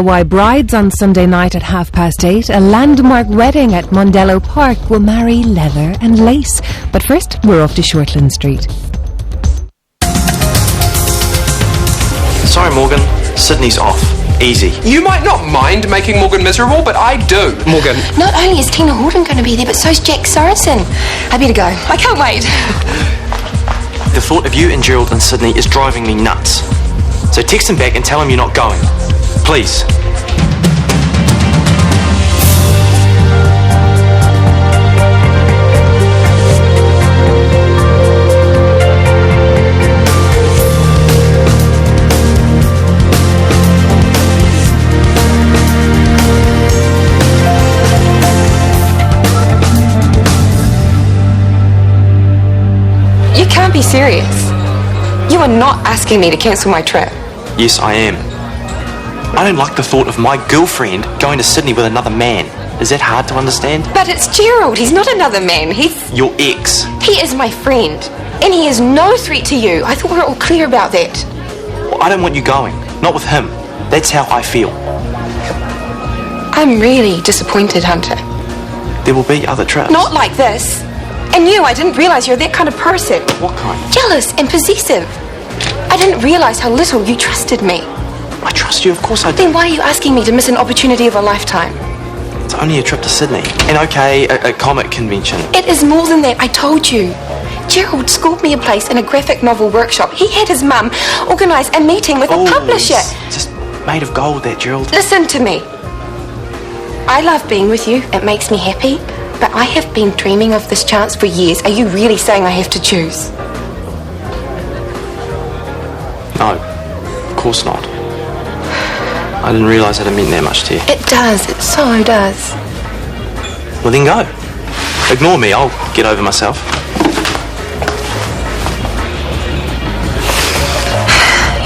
Why brides on Sunday night at 8:30, a landmark wedding at Mondello Park will marry leather and lace. But first, we're off to Shortland Street. Sorry, Morgan. Sydney's off. Easy. You might not mind making Morgan miserable, but I do. Morgan. Not only is Tina Horton going to be there, but so's Jack Sorensen. I better go. I can't wait. The thought of you and Gerald in Sydney is driving me nuts. So text him back and tell him you're not going. Please. You can't be serious. You are not asking me to cancel my trip. Yes, I am. I don't like the thought of my girlfriend going to Sydney with another man. Is that hard to understand? But it's Gerald. He's not another man. He's... Your ex. He is my friend. And he is no threat to you. I thought we were all clear about that. Well, I don't want you going. Not with him. That's how I feel. I'm really disappointed, Hunter. There will be other trips. Not like this. And you, I didn't realise you're that kind of person. What kind? Jealous and possessive. I didn't realise how little you trusted me. I trust you, of course I do. Then why are you asking me to miss an opportunity of a lifetime? It's only a trip to Sydney. And okay, a comic convention. It is more than that, I told you. Gerald scored me a place in a graphic novel workshop. He had his mum organise a meeting with a publisher. It's just made of gold, that, Gerald. Listen to me. I love being with you. It makes me happy. But I have been dreaming of this chance for years. Are you really saying I have to choose? No, of course not. I didn't realise that it meant that much to you. It does. It so does. Well, then go. Ignore me. I'll get over myself.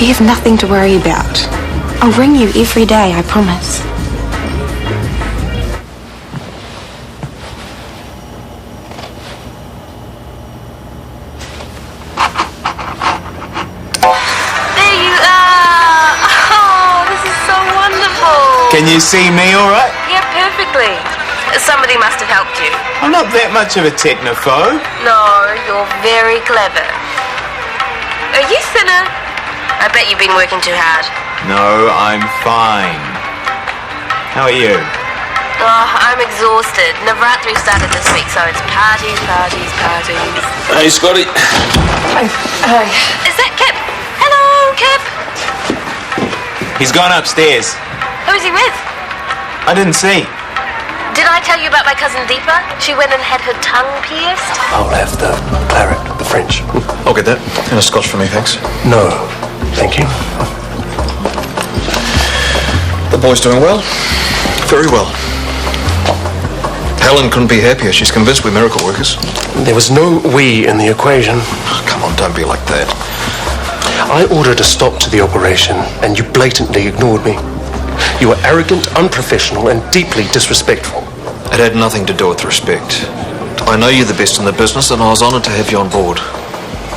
You have nothing to worry about. I'll ring you every day, I promise. Can you see me all right? Yeah, perfectly. Somebody must have helped you. I'm not that much of a technophobe. No, you're very clever. Are you thinner? I bet you've been working too hard. No, I'm fine. How are you? Oh, I'm exhausted. Navratri started this week, so it's parties, parties, parties. Hey, Scotty. Hi. Is that Kip? Hello, Kip. He's gone upstairs. Who's he with? I didn't see. Did I tell you about my cousin Deepa? She went and had her tongue pierced. I'll have the claret, the French. I'll get that. And a scotch for me, thanks. No, thank you. The boy's doing well. Very well. Helen couldn't be happier. She's convinced we're miracle workers. There was no we in the equation. Oh, come on, don't be like that. I ordered a stop to the operation, and you blatantly ignored me. You were arrogant, unprofessional, and deeply disrespectful. It had nothing to do with respect. I know you're the best in the business, and I was honoured to have you on board.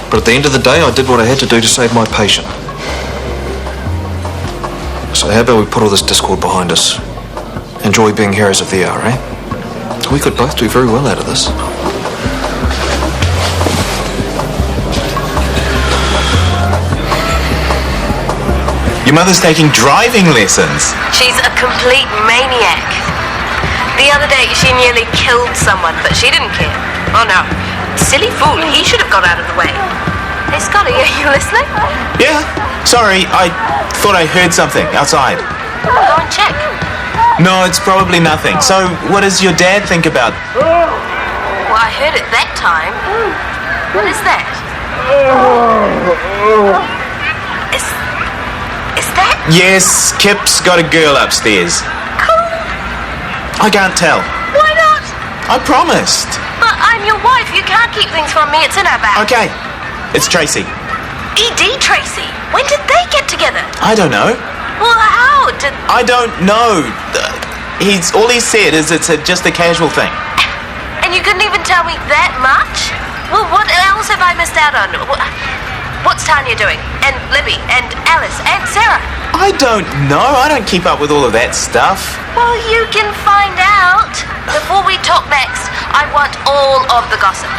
But at the end of the day, I did what I had to do to save my patient. So how about we put all this discord behind us? Enjoy being heroes of the hour, eh? We could both do very well out of this. Your mother's taking driving lessons. She's a complete maniac. The other day, she nearly killed someone, but she didn't care. Oh, no. Silly fool. He should have got out of the way. Hey, Scotty, are you listening? Yeah. Sorry, I thought I heard something outside. Go and check. No, it's probably nothing. So, what does your dad think about... Well, I heard it that time. What is that? Is that... Yes, Kip's got a girl upstairs. Cool. I can't tell. Why not? I promised. But I'm your wife. You can't keep things from me. It's in our back. Okay. It's Tracy. E.D. Tracy. When did they get together? I don't know. Well, how did... I don't know. All he said is it's just a casual thing. And you couldn't even tell me that much? Well, what else have I missed out on? What's Tanya doing? And Libby? And Alice? And Sarah? I don't know. I don't keep up with all of that stuff. Well, you can find out. Before we talk next, I want all of the gossip.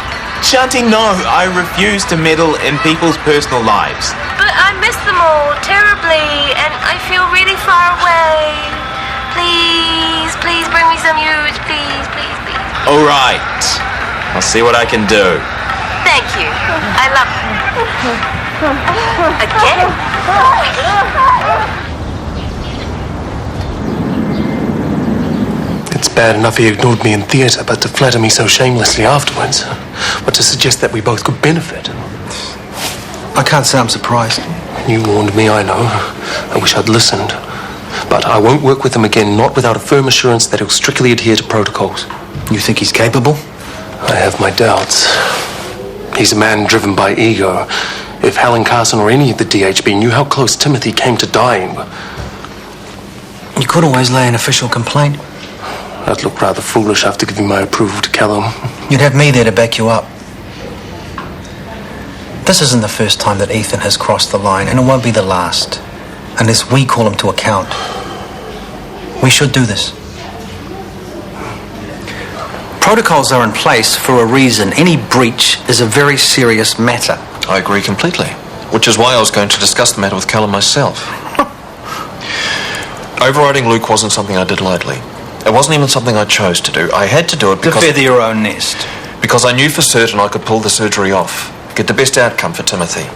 Shanti, no. I refuse to meddle in people's personal lives. But I miss them all terribly, and I feel really far away. Please, please bring me some news. Please, please, please. All right. I'll see what I can do. Thank you. I love you. Again? It's bad enough he ignored me in theatre, but to flatter me so shamelessly afterwards, but to suggest that we both could benefit. I can't say I'm surprised. You warned me, I know. I wish I'd listened. But I won't work with him again, not without a firm assurance that he'll strictly adhere to protocols. You think he's capable? I have my doubts. He's a man driven by ego. If Helen Carson or any of the DHB knew how close Timothy came to dying... You could always lay an official complaint. I'd look rather foolish after giving my approval to Callum. You'd have me there to back you up. This isn't the first time that Ethan has crossed the line, and it won't be the last. Unless we call him to account. We should do this. Protocols are in place for a reason. Any breach is a very serious matter. I agree completely, which is why I was going to discuss the matter with Callum myself. Overriding Luke wasn't something I did lightly. It wasn't even something I chose to do. I had to do it because... To feather your own nest. Because I knew for certain I could pull the surgery off, get the best outcome for Timothy.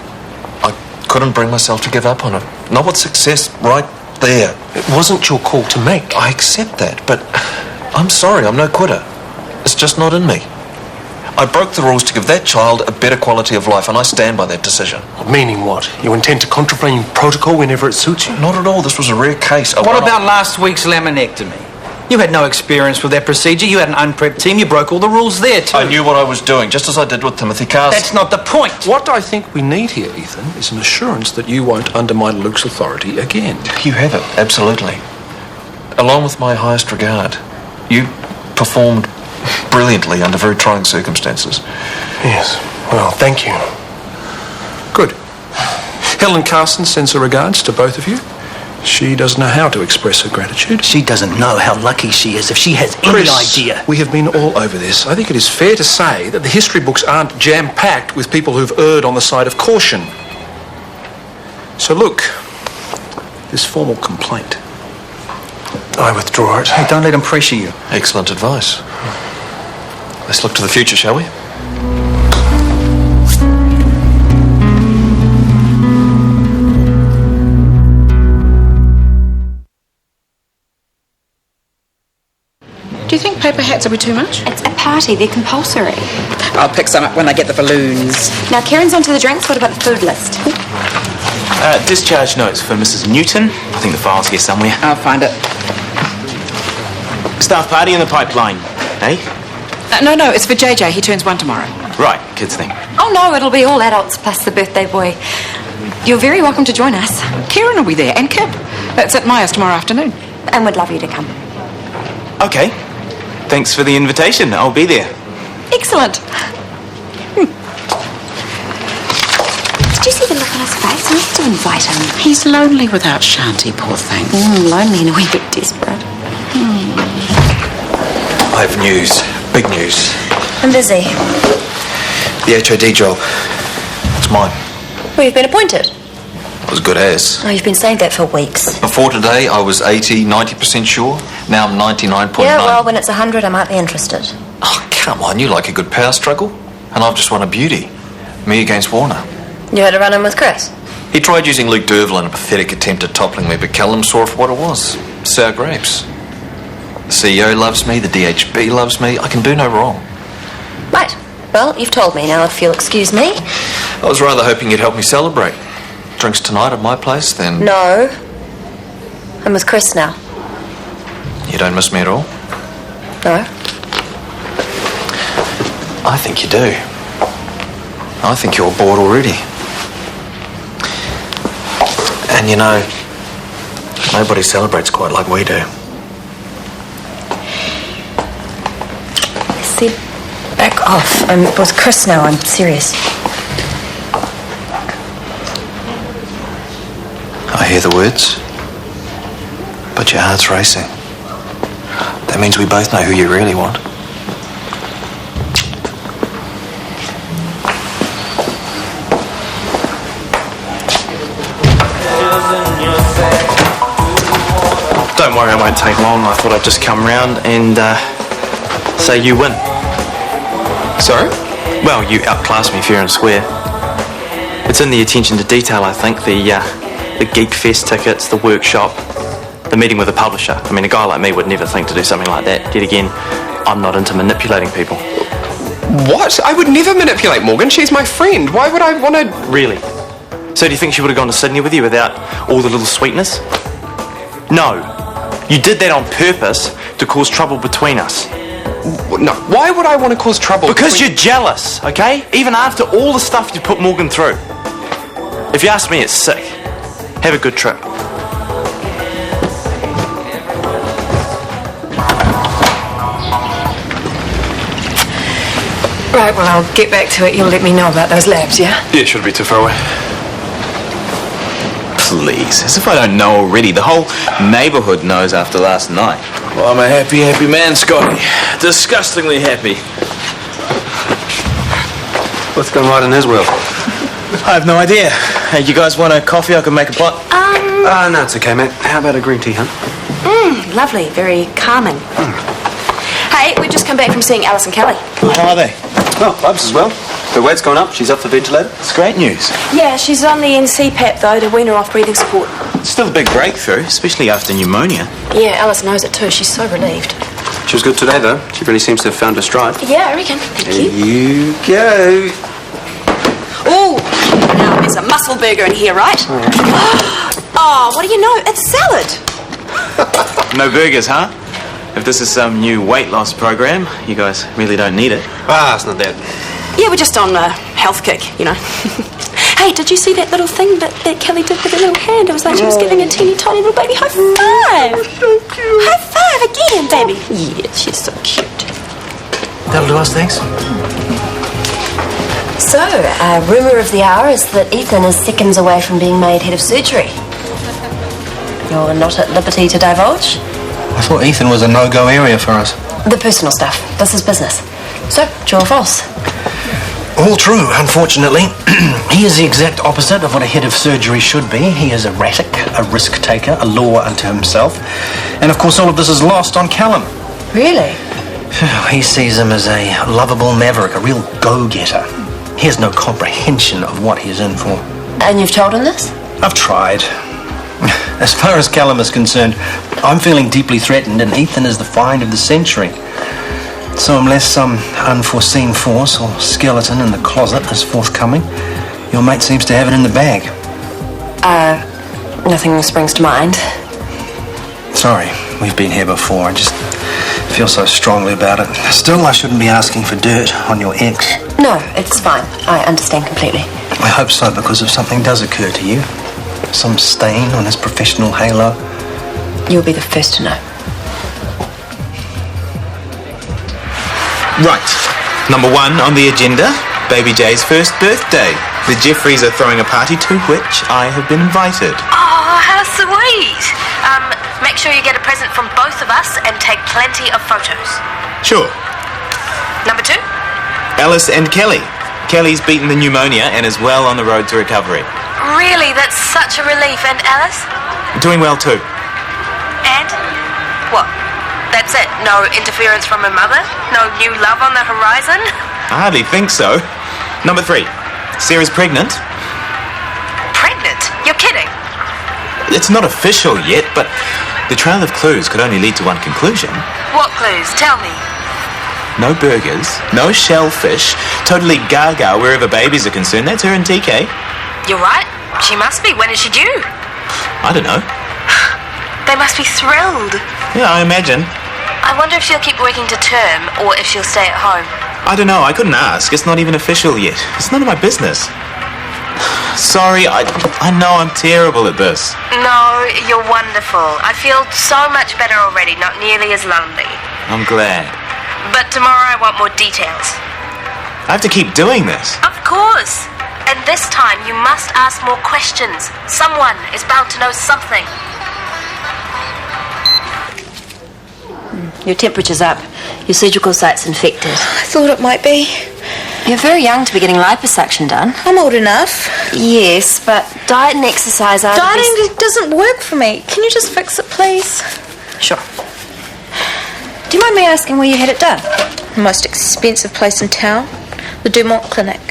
I couldn't bring myself to give up on it. Not with success right there. It wasn't your call to make. I accept that, but I'm sorry, I'm no quitter. It's just not in me. I broke the rules to give that child a better quality of life, and I stand by that decision. Meaning what? You intend to contravene protocol whenever it suits you? Not at all. This was a rare case. What about last week's laminectomy? You had no experience with that procedure. You had an unprepped team. You broke all the rules there, too. I knew what I was doing, just as I did with Timothy Carson. That's not the point. What I think we need here, Ethan, is an assurance that you won't undermine Luke's authority again. You have it, absolutely. Along with my highest regard. You performed brilliantly under very trying circumstances. Yes. Well, thank you. Good. Helen Carson sends her regards to both of you. She doesn't know how to express her gratitude. She doesn't know how lucky she is if she has any idea. We have been all over this. I think it is fair to say that the history books aren't jam-packed with people who've erred on the side of caution. So look, this formal complaint. I withdraw it. Hey, don't let him pressure you. Excellent advice. Let's look to the future, shall we? Do you think paper hats will be too much? It's a party. They're compulsory. I'll pick some up when I get the balloons. Now, Karen's onto the drinks. What about the food list? Discharge notes for Mrs. Newton. I think the file's here somewhere. I'll find it. Staff party in the pipeline, eh? No, it's for JJ. He turns 1 tomorrow. Right, kids thing. Oh, no, it'll be all adults plus the birthday boy. You're very welcome to join us. Karen will be there, and Kip. That's at Maya's tomorrow afternoon. And we'd love you to come. Okay. Thanks for the invitation. I'll be there. Excellent. Did you see the look on his face? We have to invite him. He's lonely without Shanti, poor thing. Lonely and a wee bit desperate. I have news. Big news. I'm busy. The HOD job. It's mine. Well, you've been appointed. As good as. Oh, you've been saying that for weeks. Before today, I was 90% sure. Now I'm 99.9. Yeah, well, when it's 100, I might be interested. Oh, come on. You like a good power struggle. And I've just won a beauty. Me against Warner. You had a run-in with Chris? He tried using Luke Derville in a pathetic attempt at toppling me, but Callum saw it for what it was. Sour grapes. The CEO loves me, the DHB loves me. I can do no wrong. Right. Well, you've told me. Now, if you'll excuse me. I was rather hoping you'd help me celebrate. Drinks tonight at my place, then... No. I'm with Chris now. You don't miss me at all? No. I think you do. I think you're bored already. And you know, nobody celebrates quite like we do. See, back off. I'm with Chris now. I'm serious. I hear the words, but your heart's racing. That means we both know who you really want. Don't worry, I won't take long. I thought I'd just come round and say you win. Sorry? Well, you outclassed me fair and square. It's in the attention to detail, I think. The Geek Fest tickets, the workshop, the meeting with the publisher. I mean, a guy like me would never think to do something like that. Yet again, I'm not into manipulating people. What? I would never manipulate Morgan. She's my friend. Why would I want to... Really? So do you think she would have gone to Sydney with you without all the little sweetness? No. You did that on purpose to cause trouble between us. No. Why would I want to cause trouble? Because you're jealous, okay? Even after all the stuff you put Morgan through. If you ask me, it's sick. Have a good trip. Right, well, I'll get back to it. You'll let me know about those labs, yeah? Yeah, shouldn't be too far away. Please, as if I don't know already. The whole neighbourhood knows after last night. Well, I'm a happy, happy man, Scotty. Disgustingly happy. What's gone right in his world? I have no idea. Hey, you guys want a coffee? I can make a pot. No, it's okay, mate. How about a green tea, huh? Lovely, very calming. Hey, we've just come back from seeing Alice and Kelly. How are they? Oh, Bubs as well. Her weight's gone up. She's up for ventilator. It's great news. Yeah, she's on the NCPAP though to wean her off breathing support. It's still a big breakthrough, especially after pneumonia. Yeah, Alice knows it too. She's so relieved. She was good today, though. She really seems to have found her stride. Yeah, I reckon. Thank you. You go. Oh, now there's a muscle burger in here, right? Oh, what do you know? It's salad. No burgers, huh? If this is some new weight loss program, you guys really don't need it. It's not that. Yeah, we're just on a health kick, you know. Hey, did you see that little thing that Kelly did with her little hand? It was like she was giving a teeny tiny little baby high five. So cute. High five again, baby. Yeah, she's so cute. That'll do us, thanks. So, rumour of the hour is that Ethan is seconds away from being made head of surgery. You're not at liberty to divulge? I thought Ethan was a no-go area for us. The personal stuff. This is business. So, true or false? All true, unfortunately. He is the exact opposite of what a head of surgery should be. He is erratic, a risk-taker, a law unto himself. And of course all of this is lost on Callum. Really? He sees him as a lovable maverick, a real go-getter. He has no comprehension of what he is in for. And you've told him this? I've tried. As far as Callum is concerned, I'm feeling deeply threatened and Ethan is the find of the century. So unless some unforeseen force or skeleton in the closet is forthcoming, your mate seems to have it in the bag. Nothing springs to mind. Sorry, we've been here before. I just feel so strongly about it. Still, I shouldn't be asking for dirt on your ex. No, it's fine. I understand completely. I hope so, because if something does occur to you, some stain on his professional halo, you'll be the first to know. Right. Number 1 on the agenda, Baby J's first birthday. The Jeffreys are throwing a party to which I have been invited. Oh, how sweet. Make sure you get a present from both of us and take plenty of photos. Sure. Number 2? Alice and Kelly. Kelly's beaten the pneumonia and is well on the road to recovery. Really? That's such a relief. And Alice? Doing well too. And? What? That's it? No interference from her mother? No new love on the horizon? I hardly think so. Number 3. Sarah's pregnant. Pregnant? You're kidding? It's not official yet, but the trail of clues could only lead to one conclusion. What clues? Tell me. No burgers, no shellfish, totally gaga wherever babies are concerned. That's her and TK. You're right. She must be. When is she due? I don't know. They must be thrilled. Yeah, I imagine. I wonder if she'll keep working to term or if she'll stay at home. I don't know. I couldn't ask. It's not even official yet. It's none of my business. Sorry, I know I'm terrible at this. No, you're wonderful. I feel so much better already, not nearly as lonely. I'm glad. But tomorrow I want more details. I have to keep doing this. Of course. And this time you must ask more questions. Someone is bound to know something. Your temperature's up. Your surgical site's infected. I thought it might be. You're very young to be getting liposuction done. I'm old enough. Yes, but diet and exercise are Dieting doesn't work for me. Can you just fix it, please? Sure. Do you mind me asking where you had it done? The most expensive place in town. The Dumont Clinic.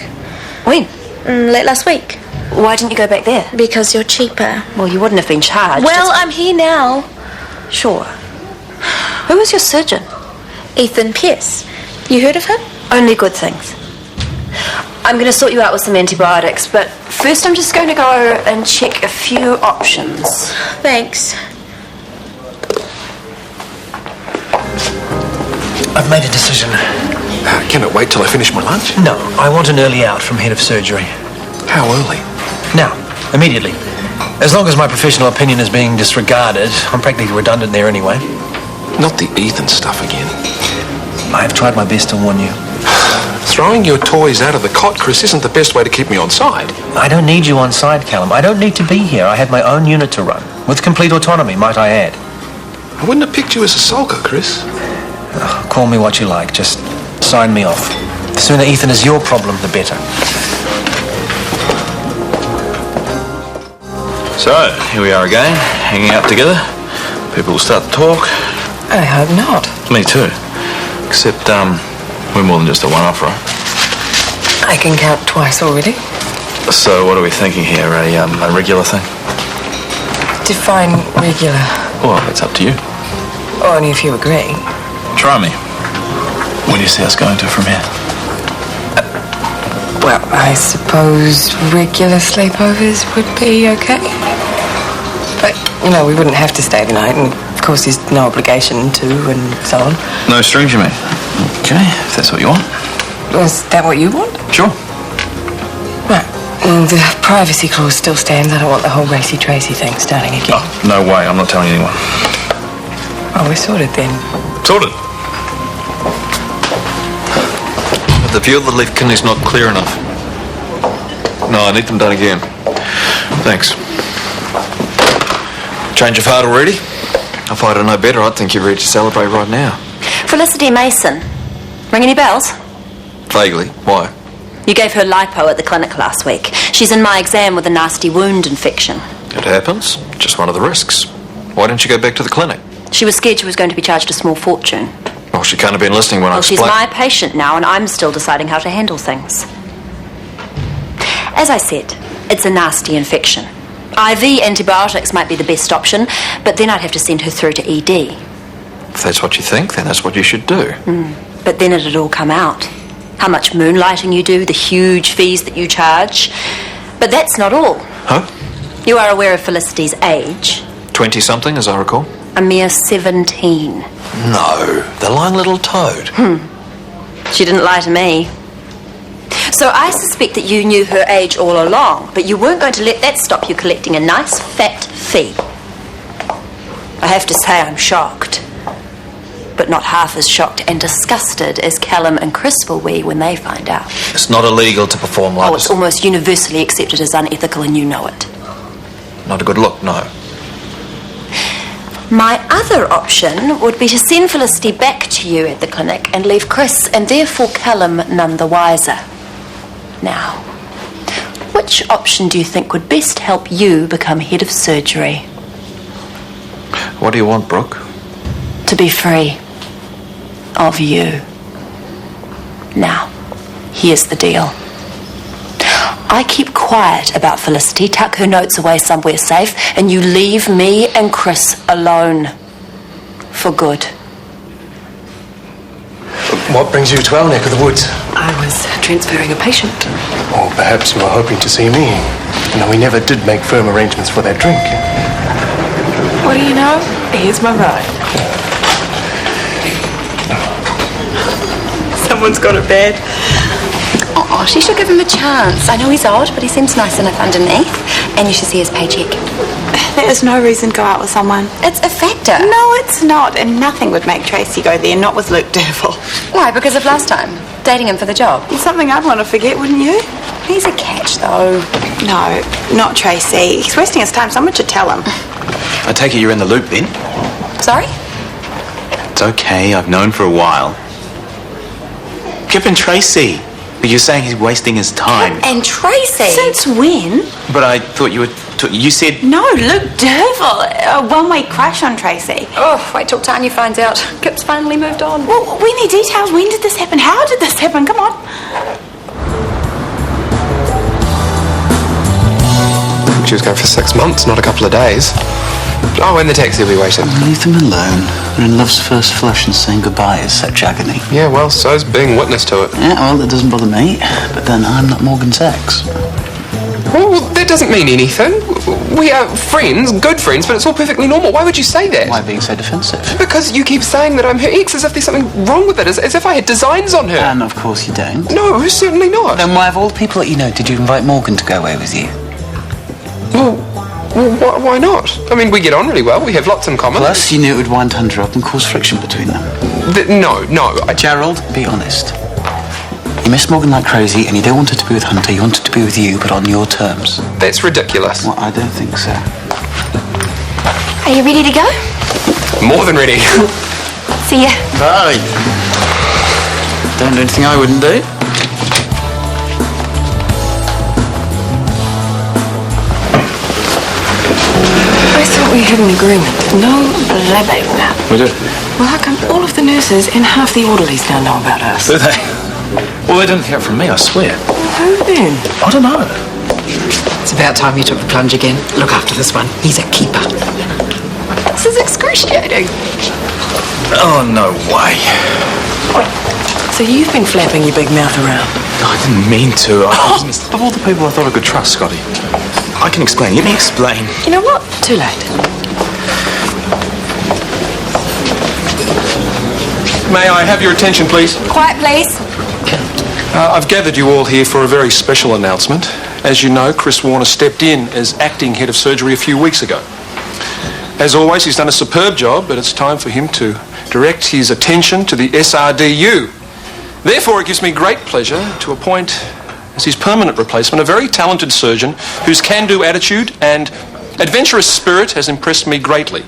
When? Late last week. Why didn't you go back there? Because you're cheaper. Well, you wouldn't have been charged. Well, I'm here now. Sure. Who was your surgeon? Ethan Pierce. You heard of him? Only good things. I'm going to sort you out with some antibiotics, but first I'm just going to go and check a few options. Thanks. I've made a decision. Can it wait till I finish my lunch? No, I want an early out from head of surgery. How early? Now, immediately. As long as my professional opinion is being disregarded, I'm practically redundant there anyway. Not the Ethan stuff again. I've tried my best to warn you. Throwing your toys out of the cot, Chris, isn't the best way to keep me on side. I don't need you on side, Callum. I don't need to be here. I have my own unit to run. With complete autonomy, might I add. I wouldn't have picked you as a sulker, Chris. Call me what you like. Just sign me off. The sooner Ethan is your problem, the better. So, here we are again, hanging out together. People will start to talk. I hope not. Me too. Except, we're more than just a one-off, right? I can count twice already. So, what are we thinking here? A regular thing? Define regular. Well, it's up to you. Only if you agree. Try me. Where do you see us going to from here? Well, I suppose regular sleepovers would be okay. But, we wouldn't have to stay the night, and of course there's no obligation to, and so on. No strings, you mean? Okay, if that's what you want. Is that what you want? Sure. Right. The privacy clause still stands. I don't want the whole racy-tracy thing starting again. Oh, no way. I'm not telling anyone. Oh, we're sorted then. Sorted. But the view of the left kidney's not clear enough. No, I need them done again. Thanks. Change of heart already? If I don't know better, I'd think you're ready to celebrate right now. Felicity Mason. Ring any bells? Vaguely. Why? You gave her lipo at the clinic last week. She's in my exam with a nasty wound infection. It happens. Just one of the risks. Why didn't you go back to the clinic? She was scared she was going to be charged a small fortune. Well, she can't have been listening when I explained. She's my patient now, and I'm still deciding how to handle things. As I said, it's a nasty infection. IV antibiotics might be the best option, but then I'd have to send her through to ED. If that's what you think, then that's what you should do. But then it'd all come out. How much moonlighting you do, the huge fees that you charge. But that's not all. Huh? You are aware of Felicity's age. 20-something, as I recall. A mere 17. No, the lying little toad. She didn't lie to me. So I suspect that you knew her age all along, but you weren't going to let that stop you collecting a nice fat fee. I have to say I'm shocked. But not half as shocked and disgusted as Callum and Chris will be when they find out. It's not illegal to perform liposuction. Oh, it's almost universally accepted as unethical, and you know it. Not a good look, no. My other option would be to send Felicity back to you at the clinic and leave Chris and therefore Callum none the wiser. Now, which option do you think would best help you become head of surgery? What do you want, Brooke? To be free of you. Now, here's the deal. I keep quiet about Felicity, tuck her notes away somewhere safe, and you leave me and Chris alone. For good. What brings you to our neck of the woods? I was transferring a patient. Or perhaps you were hoping to see me. No, we never did make firm arrangements for that drink. What do you know? Here's my ride. Someone's got it bad. Oh, she should give him a chance. I know he's odd, but he seems nice enough underneath. And you should see his paycheck. There is no reason to go out with someone. It's a factor. No, it's not. And nothing would make Tracy go there, not with Luke Derville. Why? Because of last time? Dating him for the job? It's something I'd want to forget, wouldn't you? He's a catch, though. No, not Tracy. He's wasting his time. Someone should tell him. I take it you're in the loop then? Sorry? It's okay, I've known for a while. Kip and Tracy. But you're saying he's wasting his time. And Tracy? Since when? But I thought you were... you said... No, Luke Derville. A one-way crush on Tracy. Oh, wait till Tanya finds out. Kip's finally moved on. Well, we need details. When did this happen? How did this happen? Come on. She was going for 6 months, not a couple of days. Oh, and the taxi will be waiting. Leave them alone. They're in love's first flush and saying goodbye is such agony. Yeah, well, so's being witness to it. Yeah, well, that doesn't bother me. But then I'm not Morgan Sachs. Well, that doesn't mean anything. We are friends, good friends, but it's all perfectly normal. Why would you say that? Why being so defensive? Because you keep saying that I'm her ex as if there's something wrong with it, as if I had designs on her. And of course you don't. No, certainly not. Then why, of all the people that you know, did you invite Morgan to go away with you? Well, why not? I mean, we get on really well. We have lots in common. Plus, you knew it would wind Hunter up and cause friction between them. No. Gerald, be honest. You miss Morgan like crazy and you don't want her to be with Hunter, you want her to be with you, but on your terms. That's ridiculous. Well, I don't think so. Are you ready to go? More than ready. See ya. Bye. Don't do anything I wouldn't do. I thought we had an agreement. No blabbing. We do. Well, how come all of the nurses and half the orderlies now know about us? Do they? Well, they didn't hear it from me, I swear. Who then? I don't know. It's about time you took the plunge again. Look after this one. He's a keeper. This is excruciating. Oh, no way. So you've been flapping your big mouth around? No, I didn't mean to. Of all the people I thought I could trust, Scotty. I can explain. Let me explain. You know what? Too late. May I have your attention, please? Quiet, please. I've gathered you all here for a very special announcement. As you know, Chris Warner stepped in as acting head of surgery a few weeks ago. As always, he's done a superb job, but it's time for him to direct his attention to the SRDU. Therefore, it gives me great pleasure to appoint as his permanent replacement a very talented surgeon whose can-do attitude and adventurous spirit has impressed me greatly.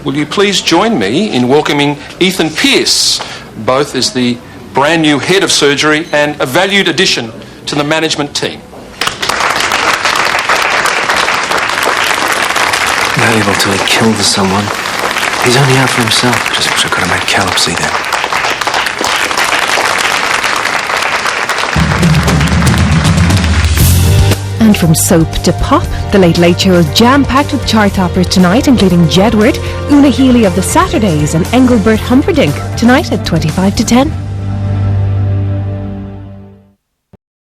Will you please join me in welcoming Ethan Pearce, both as the brand new head of surgery and a valued addition to the management team. Valuable till he killed someone. He's only out for himself. Just wish I could have made Caleb see that. And from soap to pop, The Late Late Show is jam-packed with chart toppers tonight, including Jedward, Una Healy of The Saturdays and Engelbert Humperdinck, tonight at 25 to 10.